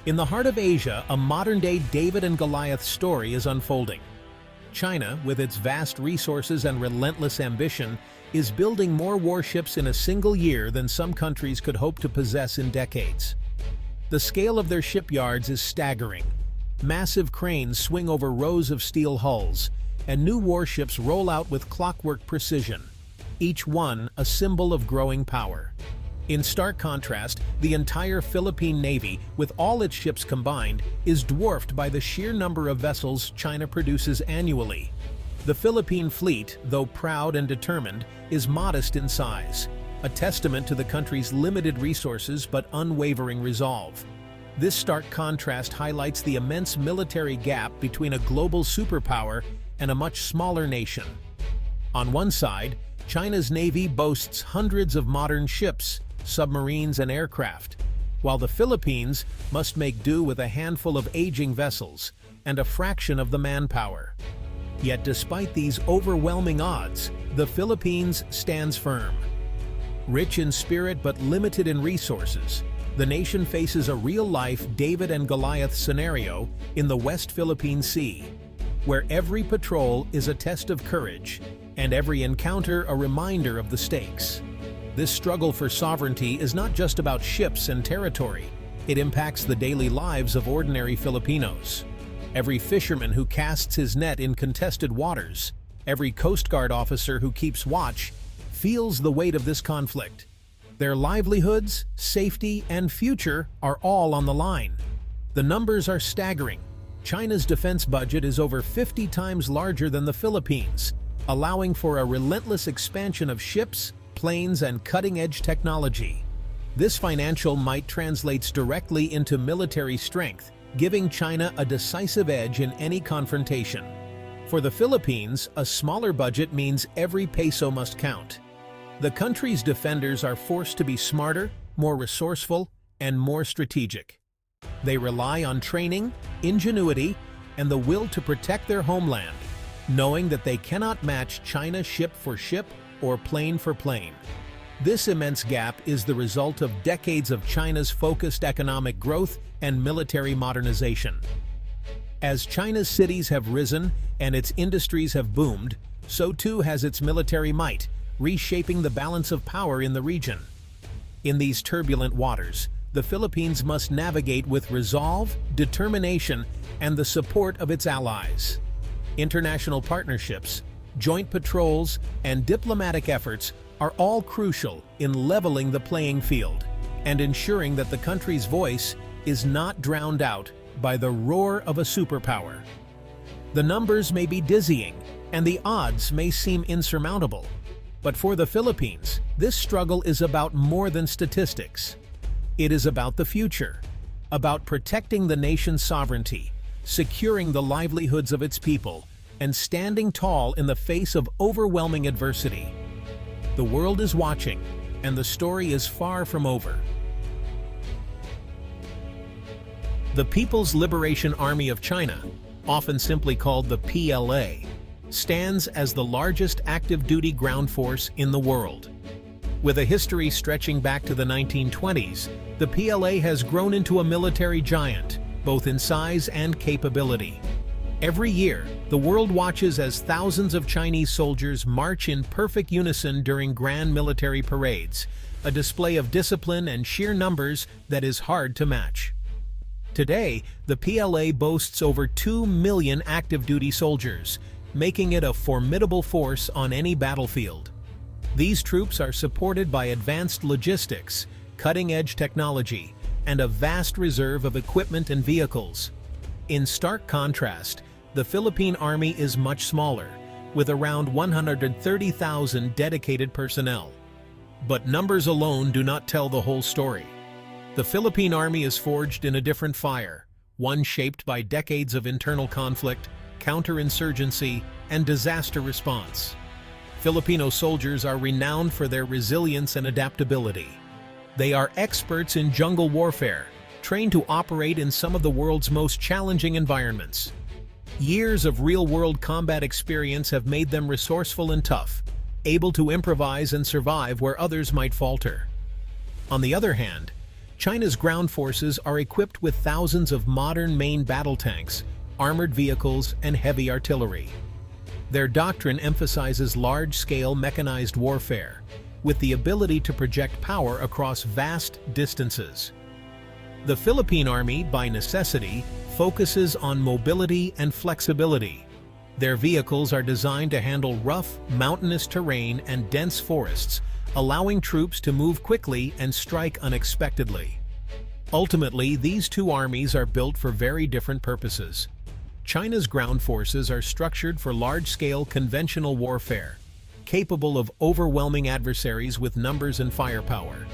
In the heart of Asia, a modern-day David and Goliath story is unfolding. China, with its vast resources and relentless ambition, is building more warships in a single year than some countries could hope to possess in decades. The scale of their shipyards is staggering. Massive cranes swing over rows of steel hulls, and new warships roll out with clockwork precision, each one a symbol of growing power. In stark contrast, the entire Philippine Navy, with all its ships combined, is dwarfed by the sheer number of vessels China produces annually. The Philippine fleet, though proud and determined, is modest in size, a testament to the country's limited resources but unwavering resolve. This stark contrast highlights the immense military gap between a global superpower and a much smaller nation. On one side, China's navy boasts hundreds of modern ships, submarines, and aircraft, while the Philippines must make do with a handful of aging vessels and a fraction of the manpower. Yet despite these overwhelming odds, the Philippines stands firm. Rich in spirit but limited in resources, the nation faces a real-life David and Goliath scenario in the West Philippine Sea, where every patrol is a test of courage and every encounter a reminder of the stakes. This struggle for sovereignty is not just about ships and territory. It impacts the daily lives of ordinary Filipinos. Every fisherman who casts his net in contested waters, every Coast Guard officer who keeps watch, feels the weight of this conflict. Their livelihoods, safety, and future are all on the line. The numbers are staggering. China's defense budget is over 50 times larger than the Philippines, allowing for a relentless expansion of ships, planes, and cutting-edge technology. This financial might translates directly into military strength, giving China a decisive edge in any confrontation. For the Philippines, a smaller budget means every peso must count. The country's defenders are forced to be smarter, more resourceful, and more strategic. They rely on training, ingenuity, and the will to protect their homeland, knowing that they cannot match China ship for ship or plane for plane. This immense gap is the result of decades of China's focused economic growth and military modernization. As China's cities have risen and its industries have boomed, so too has its military might, reshaping the balance of power in the region. In these turbulent waters, the Philippines must navigate with resolve, determination, and the support of its allies. International partnerships, joint patrols, and diplomatic efforts are all crucial in leveling the playing field and ensuring that the country's voice is not drowned out by the roar of a superpower. The numbers may be dizzying, and the odds may seem insurmountable. But for the Philippines, this struggle is about more than statistics. It is about the future, about protecting the nation's sovereignty, securing the livelihoods of its people, and standing tall in the face of overwhelming adversity. The world is watching, and the story is far from over. The People's Liberation Army of China, often simply called the PLA, stands as the largest active-duty ground force in the world. With a history stretching back to the 1920s, the PLA has grown into a military giant, both in size and capability. Every year, the world watches as thousands of Chinese soldiers march in perfect unison during grand military parades, a display of discipline and sheer numbers that is hard to match. Today, the PLA boasts over 2 million active-duty soldiers, making it a formidable force on any battlefield. These troops are supported by advanced logistics, cutting-edge technology, and a vast reserve of equipment and vehicles. In stark contrast, the Philippine Army is much smaller, with around 130,000 dedicated personnel. But numbers alone do not tell the whole story. The Philippine Army is forged in a different fire, one shaped by decades of internal conflict, counterinsurgency, and disaster response. Filipino soldiers are renowned for their resilience and adaptability. They are experts in jungle warfare, trained to operate in some of the world's most challenging environments. Years of real-world combat experience have made them resourceful and tough, able to improvise and survive where others might falter. On the other hand, China's ground forces are equipped with thousands of modern main battle tanks, armored vehicles, and heavy artillery. Their doctrine emphasizes large-scale mechanized warfare, with the ability to project power across vast distances. The Philippine Army, by necessity, focuses on mobility and flexibility. Their vehicles are designed to handle rough, mountainous terrain and dense forests, allowing troops to move quickly and strike unexpectedly. Ultimately, these two armies are built for very different purposes. China's ground forces are structured for large-scale conventional warfare, capable of overwhelming adversaries with numbers and firepower.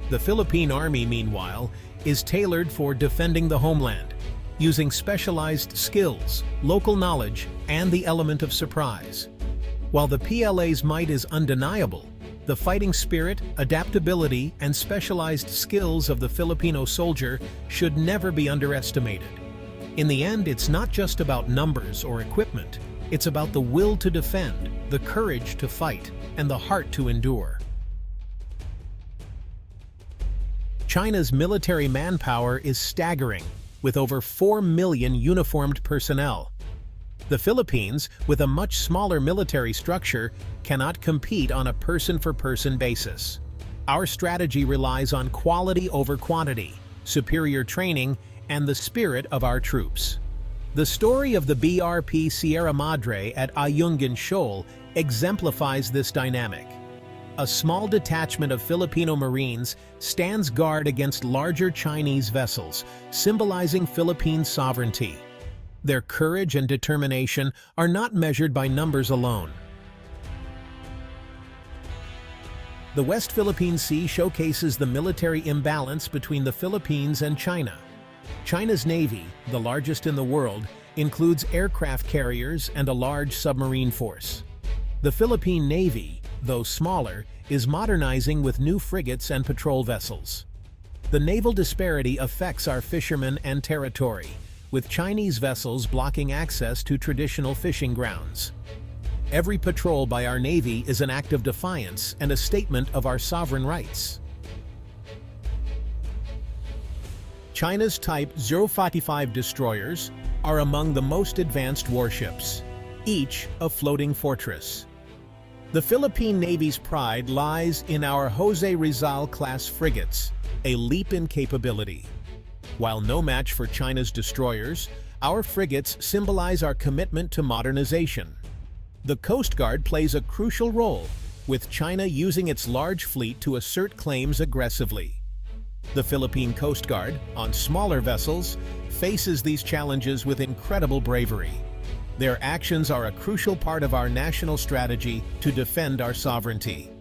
The Philippine Army, meanwhile, is tailored for defending the homeland, using specialized skills, local knowledge, and the element of surprise. While the PLA's might is undeniable, the fighting spirit, adaptability, and specialized skills of the Filipino soldier should never be underestimated. In the end, it's not just about numbers or equipment, it's about the will to defend, the courage to fight, and the heart to endure. China's military manpower is staggering, with over 4 million uniformed personnel. The Philippines, with a much smaller military structure, cannot compete on a person-for-person basis. Our strategy relies on quality over quantity, superior training, and the spirit of our troops. The story of the BRP Sierra Madre at Ayungin Shoal exemplifies this dynamic. A small detachment of Filipino Marines stands guard against larger Chinese vessels, symbolizing Philippine sovereignty. Their courage and determination are not measured by numbers alone. The West Philippine Sea showcases the military imbalance between the Philippines and China. China's Navy, the largest in the world, includes aircraft carriers and a large submarine force. The Philippine Navy, though smaller, is modernizing with new frigates and patrol vessels. The naval disparity affects our fishermen and territory, with Chinese vessels blocking access to traditional fishing grounds. Every patrol by our Navy is an act of defiance and a statement of our sovereign rights. China's Type 045 destroyers are among the most advanced warships, each a floating fortress. The Philippine Navy's pride lies in our Jose Rizal-class frigates, a leap in capability. While no match for China's destroyers, our frigates symbolize our commitment to modernization. The Coast Guard plays a crucial role, with China using its large fleet to assert claims aggressively. The Philippine Coast Guard, on smaller vessels, faces these challenges with incredible bravery. Their actions are a crucial part of our national strategy to defend our sovereignty.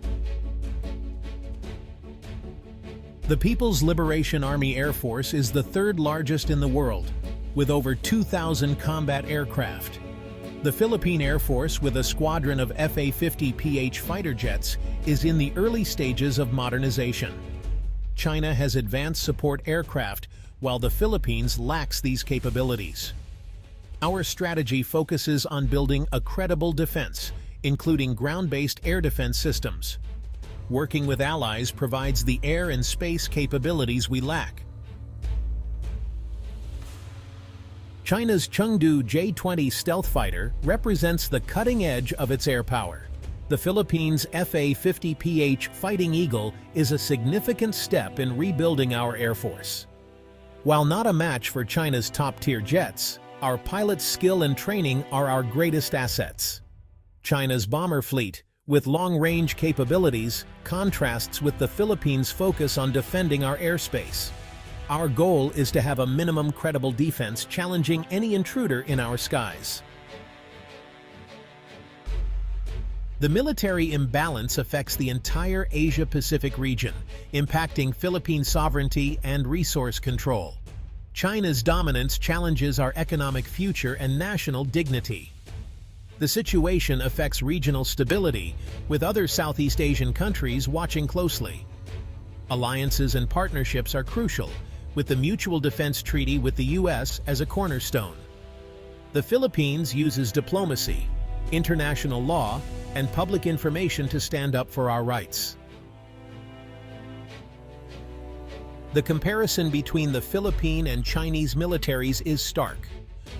The People's Liberation Army Air Force is the third largest in the world, with over 2,000 combat aircraft. The Philippine Air Force, with a squadron of FA-50PH fighter jets, is in the early stages of modernization. China has advanced support aircraft, while the Philippines lacks these capabilities. Our strategy focuses on building a credible defense, including ground-based air defense systems. Working with allies provides the air and space capabilities we lack. China's Chengdu J-20 stealth fighter represents the cutting edge of its air power. The Philippines' FA-50PH Fighting Eagle is a significant step in rebuilding our Air Force. While not a match for China's top-tier jets, our pilots' skill and training are our greatest assets. China's bomber fleet, with long-range capabilities, contrasts with the Philippines' focus on defending our airspace. Our goal is to have a minimum credible defense challenging any intruder in our skies. The military imbalance affects the entire Asia-Pacific region, impacting Philippine sovereignty and resource control. China's dominance challenges our economic future and national dignity. The situation affects regional stability, with other Southeast Asian countries watching closely. Alliances and partnerships are crucial, with the Mutual Defense Treaty with the U.S. as a cornerstone. The Philippines uses diplomacy, international law, and public information to stand up for our rights. The comparison between the Philippine and Chinese militaries is stark.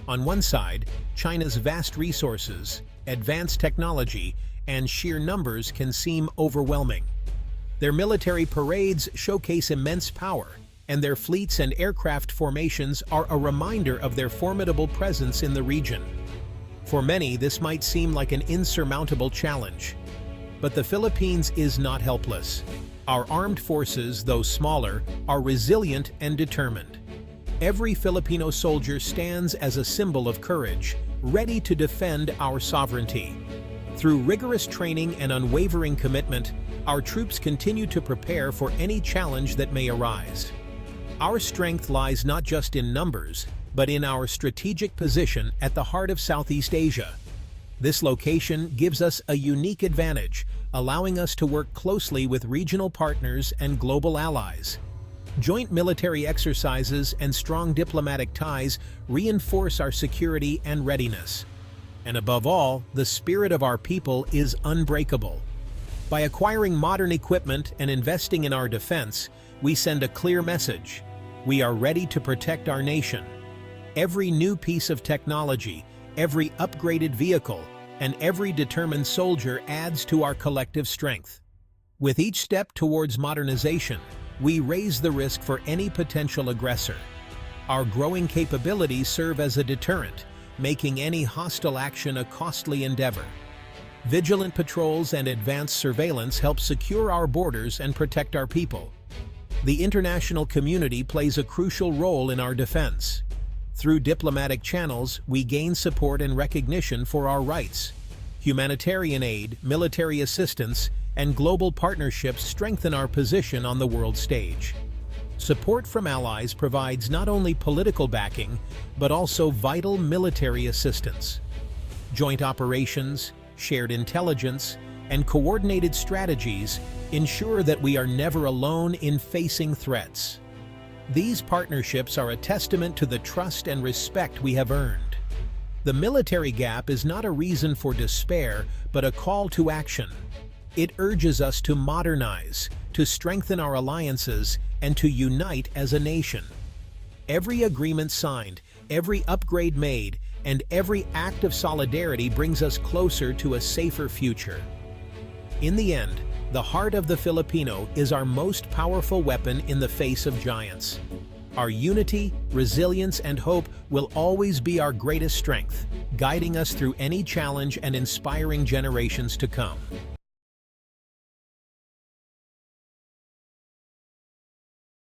On one side, China's vast resources, advanced technology, and sheer numbers can seem overwhelming. Their military parades showcase immense power, and their fleets and aircraft formations are a reminder of their formidable presence in the region. For many, this might seem like an insurmountable challenge. But the Philippines is not helpless. Our armed forces, though smaller, are resilient and determined. Every Filipino soldier stands as a symbol of courage, ready to defend our sovereignty. Through rigorous training and unwavering commitment, our troops continue to prepare for any challenge that may arise. Our strength lies not just in numbers, but in our strategic position at the heart of Southeast Asia. This location gives us a unique advantage, allowing us to work closely with regional partners and global allies. Joint military exercises and strong diplomatic ties reinforce our security and readiness. And above all, the spirit of our people is unbreakable. By acquiring modern equipment and investing in our defense, we send a clear message. We are ready to protect our nation. Every new piece of technology, every upgraded vehicle, and every determined soldier adds to our collective strength. With each step towards modernization, we raise the risk for any potential aggressor. Our growing capabilities serve as a deterrent, making any hostile action a costly endeavor. Vigilant patrols and advanced surveillance help secure our borders and protect our people. The international community plays a crucial role in our defense. Through diplomatic channels, we gain support and recognition for our rights. Humanitarian aid, military assistance, and global partnerships strengthen our position on the world stage. Support from allies provides not only political backing, but also vital military assistance. Joint operations, shared intelligence, and coordinated strategies ensure that we are never alone in facing threats. These partnerships are a testament to the trust and respect we have earned. The military gap is not a reason for despair, but a call to action. It urges us to modernize, to strengthen our alliances, and to unite as a nation. Every agreement signed, every upgrade made, and every act of solidarity brings us closer to a safer future. In the end, the heart of the Filipino is our most powerful weapon in the face of giants. Our unity, resilience, and hope will always be our greatest strength, guiding us through any challenge and inspiring generations to come.